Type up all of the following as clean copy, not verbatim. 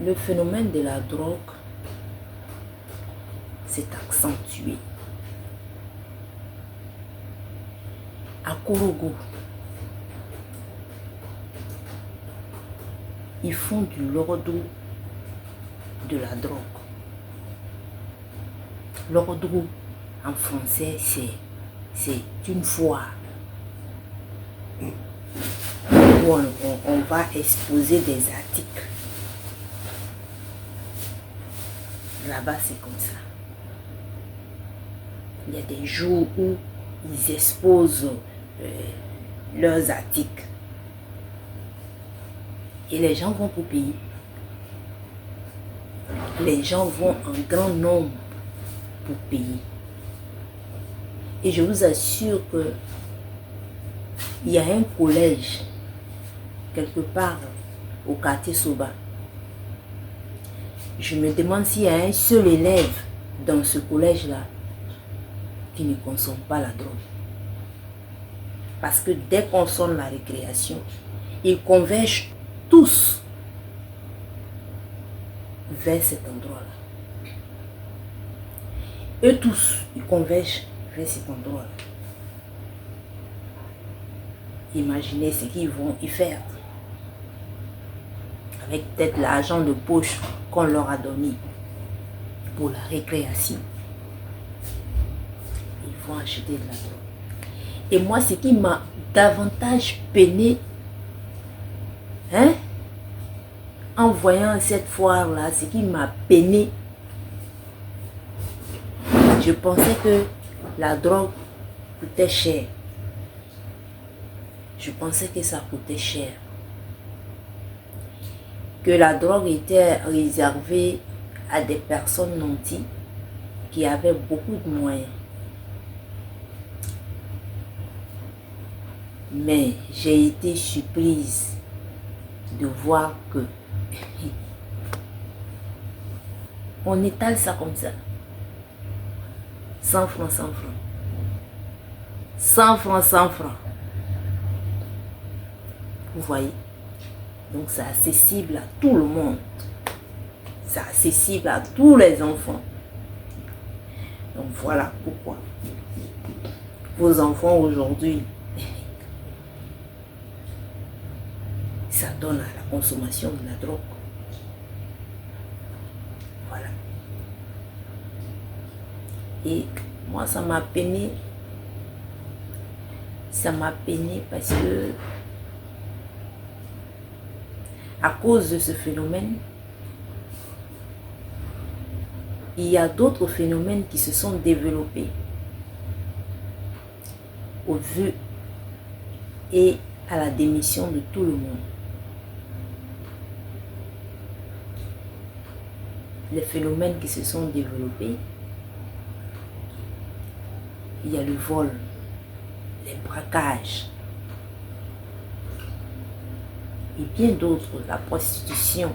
Le phénomène de la drogue s'est accentué. À Korogo, ils font du lordo de la drogue. Lordo, en français, c'est une foire où on va exposer des articles. Là-bas, c'est comme ça. Il y a des jours où ils exposent leurs articles. Et les gens vont pour payer. Les gens vont en grand nombre pour payer. Et je vous assure que il y a un collège quelque part au quartier Soba. Je me demande s'il y a un seul élève dans ce collège-là qui ne consomme pas la drogue. Parce que dès qu'on sonne la récréation, ils convergent tous vers cet endroit-là. Eux tous, ils convergent vers cet endroit-là. Imaginez ce qu'ils vont y faire. Avec peut-être l'argent de poche qu'on leur a donné pour la récréation. Ils vont acheter de la drogue. Et moi, ce qui m'a davantage peiné, en voyant cette foire-là, ce qui m'a peiné, je pensais que la drogue coûtait cher. Je pensais que ça coûtait cher. Que la drogue était réservée à des personnes nantis qui avaient beaucoup de moyens. Mais j'ai été surprise de voir que on étale ça comme ça. 100 francs, 100 francs. 100 francs, 100 francs. Vous voyez? Donc c'est accessible à tout le monde. C'est accessible à tous les enfants. Donc voilà pourquoi vos enfants aujourd'hui, ça donne à la consommation de la drogue. Voilà. Et moi, ça m'a peiné. Ça m'a peiné parce que à cause de ce phénomène, il y a d'autres phénomènes qui se sont développés au vu et à la démission de tout le monde. Les phénomènes qui se sont développés, il y a le vol, les braquages et bien d'autres, la prostitution.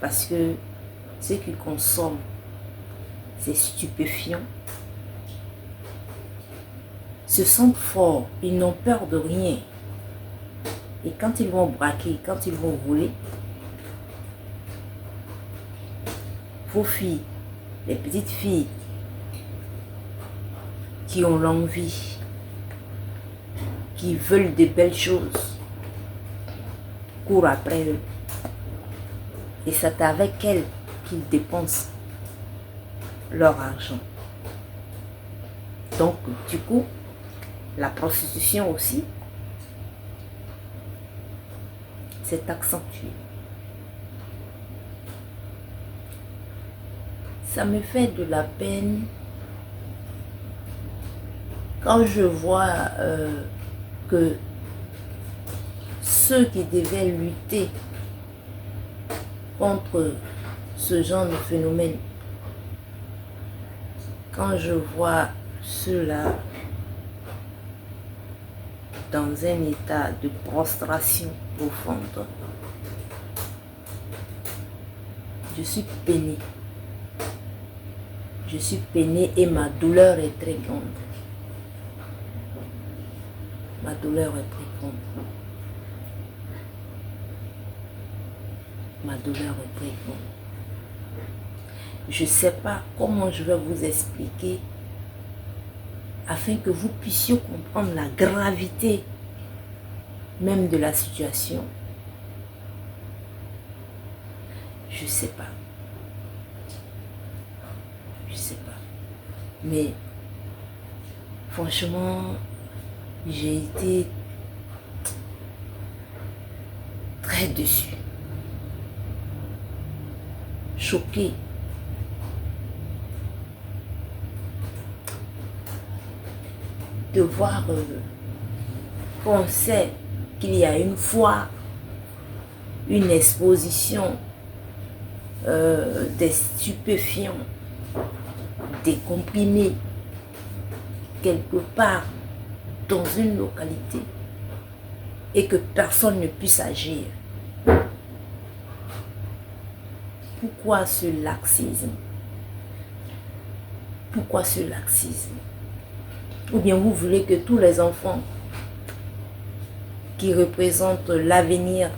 Parce que ceux qui consomment ces stupéfiants se sentent forts, ils n'ont peur de rien. Et quand ils vont braquer, quand ils vont voler, vos filles, les petites filles qui ont l'envie, qui veulent de belles choses, courent après eux. Et c'est avec elles qu'ils dépensent leur argent. Donc, du coup, la prostitution aussi s'est accentuée. Ça me fait de la peine quand je vois que ceux qui devaient lutter contre ce genre de phénomène, quand je vois ceux-là dans un état de prostration profonde, je suis peinée. Je suis peinée et ma douleur est très grande. Ma douleur est très grande. ma douleur est très grande. Je ne sais pas comment je vais vous expliquer afin que vous puissiez comprendre la gravité même de la situation. Je ne sais pas. Je ne sais pas. Mais franchement, j'ai été très déçue, choquée. De voir qu'on sait qu'il y a une foire, une exposition des stupéfiants, des comprimés, quelque part dans une localité et que personne ne puisse agir. Pourquoi ce laxisme? Pourquoi ce laxisme? Ou bien vous voulez que tous les enfants qui représentent l'avenir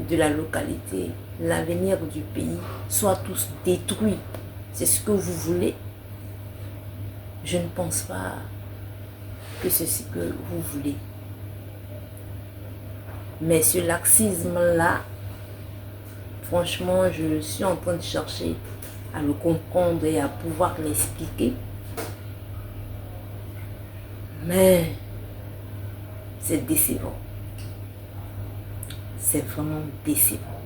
de la localité, l'avenir du pays, soient tous détruits? C'est ce que vous voulez? Je ne pense pas que c'est ce que vous voulez. Mais ce laxisme-là, franchement, je suis en train de chercher à le comprendre et à pouvoir l'expliquer. Mais c'est décevant. C'est vraiment décevant.